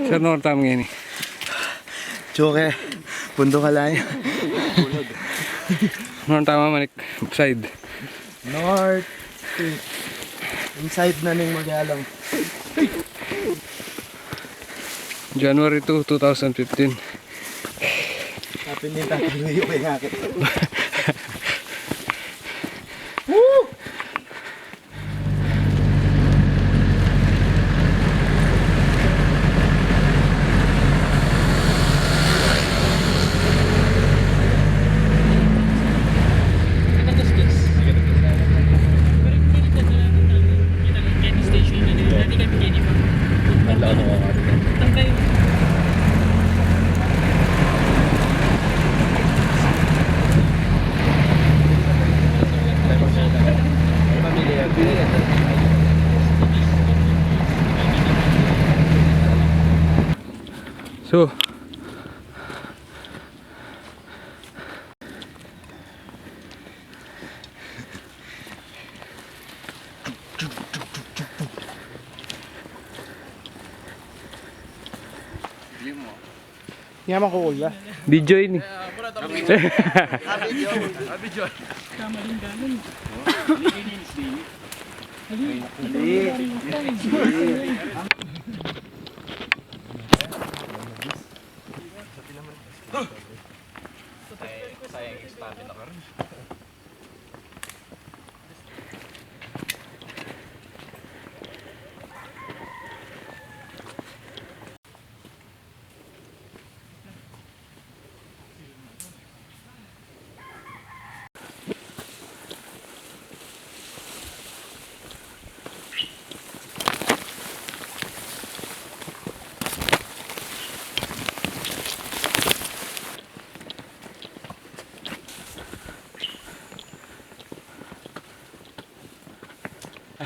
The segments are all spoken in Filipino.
Sir, no tama ngayon. Choke, pundo ka lang. No tama manik side. North. Inside na ning magalang. January 2, 2015. Kapin din tatuloy yung ngakit. So, Yaman ko ula. video ini.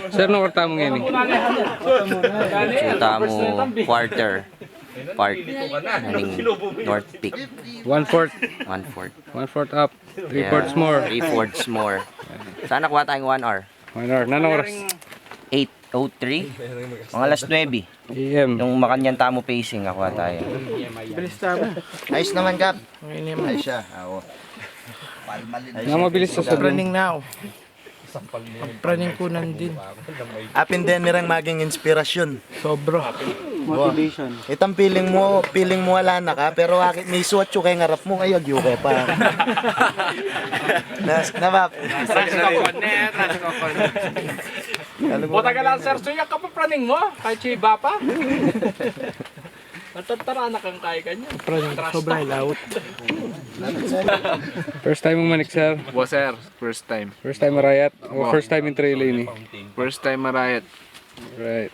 Sir, no tama ngayon. Kita mo quarter part ng North Peak. 1/4. 1/4. 1/4 up. 3/4 more. 3/4 more. Sana kuha tayong 1 hour. 1 hour. Nanong oras? 8:03. Mga alas 9. AM. Yung Makanyan Tamo pacing nakuha tayo. Bilis tama. Ayos naman, Kap. Okay naman. Ayos siya. Oo. Na mabilis sa sabi. Running now. Running kunan din. Apin din nirang maging inspirasyon. Sobro. Motivation. Itang feeling mo wala na ka, pero akit may suot yung kay ngarap mo, ay agyo kay pa. Nabap. Buta ka lang, sir. Suyak ka pa praning mo. Kahit siya iba pa. Natantara na kang kaya kanya. Running. Sobra laut. First time mong manik, sir. Bo, sir. First time. First time marayat. O first time in trail ini. First time marayat. Right.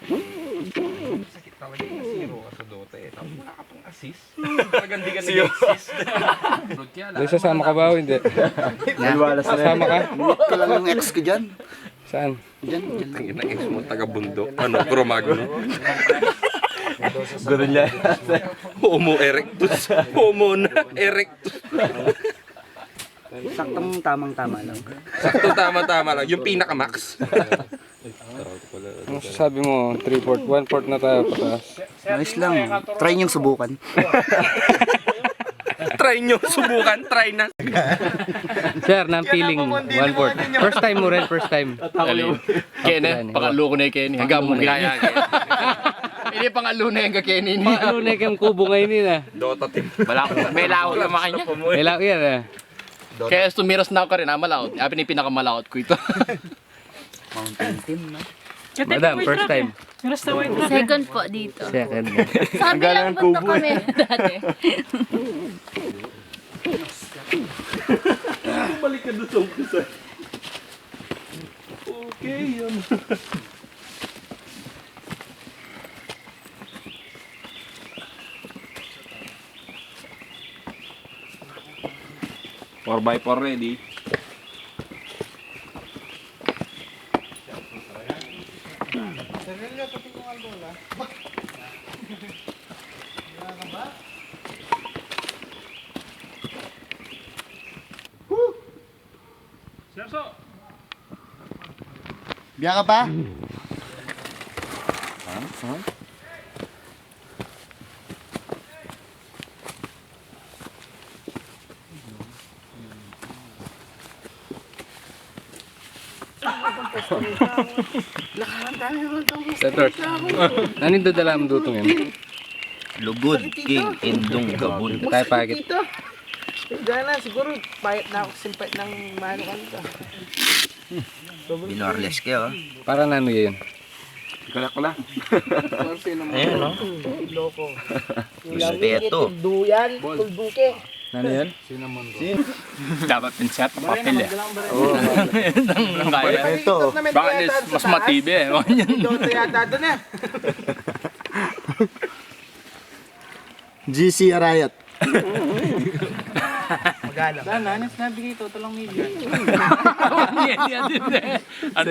May sasama ka ba o hindi? Sasama ka? Kailan yung ex ko dyan? Saan? Tangin na ex mo, taga-bundok. Ano, Cromagno. Gano'n niya. Homo erectus. Homo na erectus. Saktong tamang-tama lang. Sakto tama-tama lang. Yung pinaka-max. Ano sasabi mo? 3/4. 1/4 na tayo pataas. Ayos lang. Try niyong subukan. Try nyo, subukan, try na. Sir, nang feeling 1/4. First time mo rin, first time. Kenny, pangalo ko na yung Kenny. Hanggang mo kaya. Hindi pangalo na yung Kenny. Paano na yung kubo ngayon yun ah? Dota team. May laot naman kanya. May laki yan ah. Kaya tumiras na ako ka rin, malaot. Abi ni pinakamalaot ko ito. Mountain team, no? Madam, first time. Second po dito. Second. Sabi lang punta kami dati. Balik ka doon sa umpisa. Okay, yun. 4x4 ready. Biya ka pa? Setter. Ano yung dadala mo dutong yun? Lugod, king, indong, gabon. Tayo pagit. Gana, siguro, pahit na ako simpay ng mano kanito. Binorles kayo. Para na ano yun? Ayan, no? Respeto. Duyan, tulduke. Ano yan? Dapat pinset, papel eh. Nang kaya. Ito. Bakit mas matibi eh. Dota yata doon eh. GC Arayat. Magana. Ang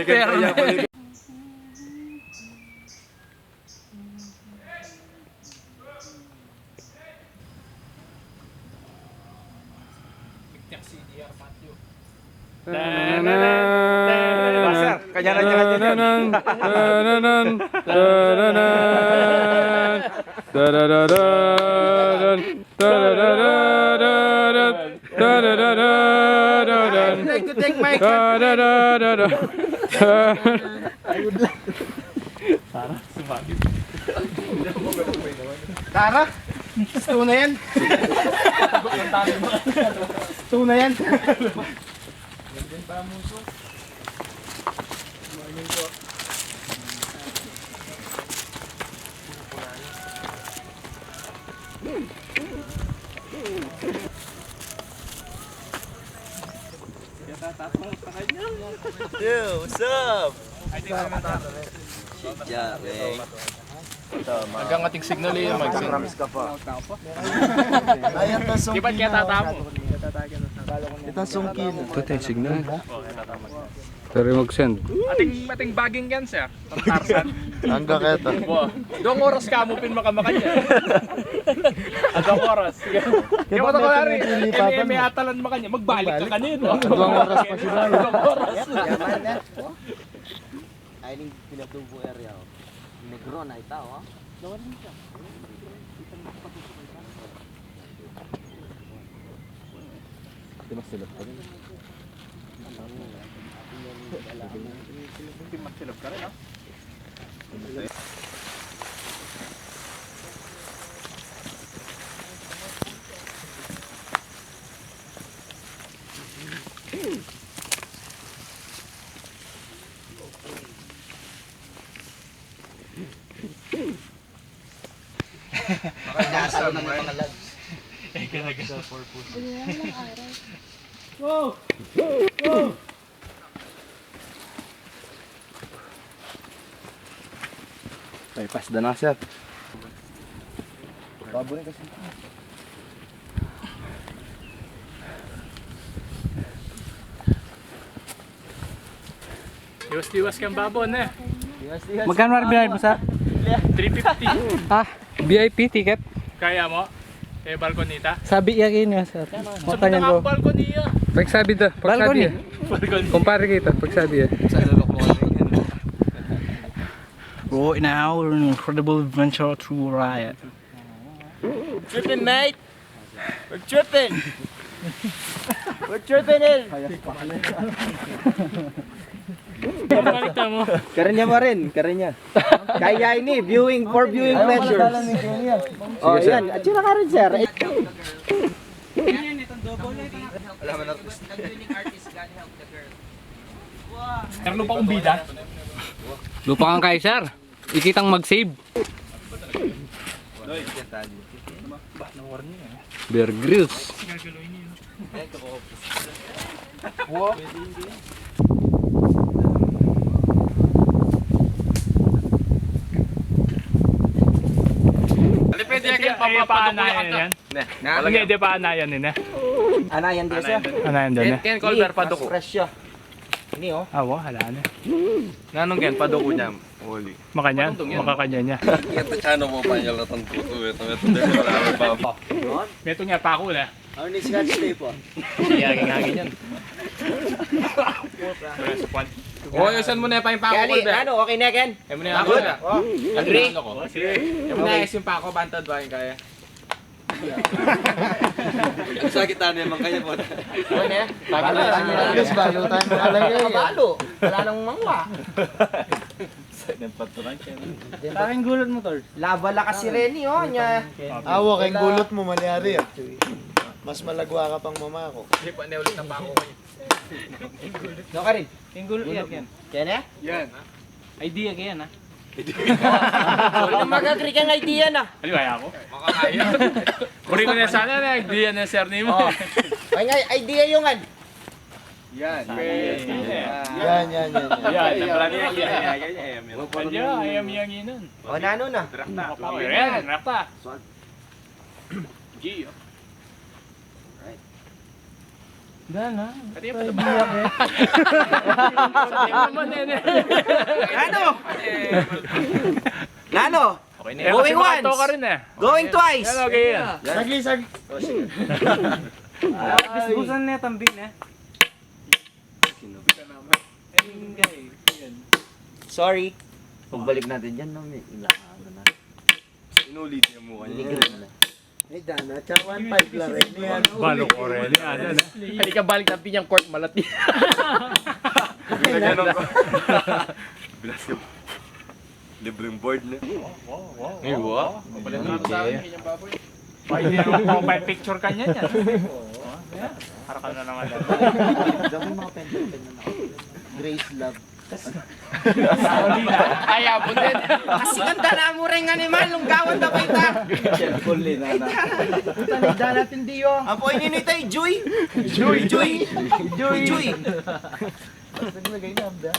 pera na. Take my Tara. Gusto na yan. Gusto na yan. Yo, what's up? Shit, yeah, man. Hanggang ating signal eh. Promise ka pa. Ayan, tasong Di ba't kaya tatamo? Itasong kin. Ito tayo signal. Pero mag-send. Ating bagging yan siya. Pang-tarsan. Hanggang keta. Doong oras ka mo pinmakamakanya. Doong oras. Kaya mo ko nari. May atalan makanya. Magbalik ka kanino. Doong oras pa sila. Doong oras. Ay, ning pinatubo area. Negro na itaw, ha? Bypass na na siya. Iwas-iwas kang babon eh. Magkano na binayad mo sa? 350. Ah, VIP ticket. Kaya mo? Eh, balkonita. Sabi yakin yun sir. Sabi na nga ako balkoniya. Pagsabi da, pagsabi ya. Kumpare kita, pagsabi ya. Go now, an incredible adventure through Riot. Tripping, mate! We're tripping! We're tripping in! Pakita mo. Karinya mo rin, karinya. Kaya ini, viewing for viewing pleasure. Oh, yan. At sila ka rin, sir. Meron pa akong bida. Lupa kang kay sir. Ikitang mag-save. Bear Grylls. Depende yan, paanayan yan. Hindi, di paanayan yun eh. Anayan din siya. Anayan doon eh. Ken, call ver paduko. Fresh siya. Ini oh. Awa, hala na. Nanong Ken, paduko niya. Uli. Makanyan, makakanya niya. Ito chano mo pa yung latang puto. Ito, pa. Meto niya pa ako na. Ano ni scratch tape oh. Haging-haging yan. O, yusan mo na pa yung pako, Kali, Colbert. ano, okay na Ken? Yan mo na yung ako na. Agree? Yan mo na yung yung pako, bantad ba yung kaya? Ang sakit naman kayo po. Alas ba? Yung tayo makalagay. Kabalo. Wala nang mangwa. Aking gulot mo, Tol. Labala ka si Renny, oh. Nya. Awa, kayong gulot mo, maliari ah. Mas malagwa ka pang mama ko. No ka rin. Yung gulot yan. Kaya na? Yan. Idea ka yan, ha? Wala mag-agree kang idea na. Ano kaya ako? Makakaya. Kuri ko na sana na idea na sir ni mo. Ay nga, idea yung an. Yan. Yan. Yan. Nabrani yan. Kanya, ayam yang inon. O, nano na. Yan, rakta. G. Gana. Kati pa ba? Nano? Nano? Okay na. Going once. ka rin eh. Going twice. Yan, okay yan. Sag. Busan na tambing na. Sorry. Pagbalik natin dyan, no, may ilang na. Inulit niya mo kanina. Ay, Dana. Tsaka 1.5 lang rin. Yan. Balo ko rin. Hindi ka balik natin yung court malati. Bilas ka. Libreng board na. Ay, wow. Balik natin sa akin yung baboy. Hindi mo pa picture ka niyan yan. Para ka na naman. Dami mga pen na ako. Grace Love. Kaya po din. Kasi ganda na mo rin animal. Lunggawan na kita. Tanida natin diyo. Apo ininitay, Joy. Joy. Naglagay na, abda.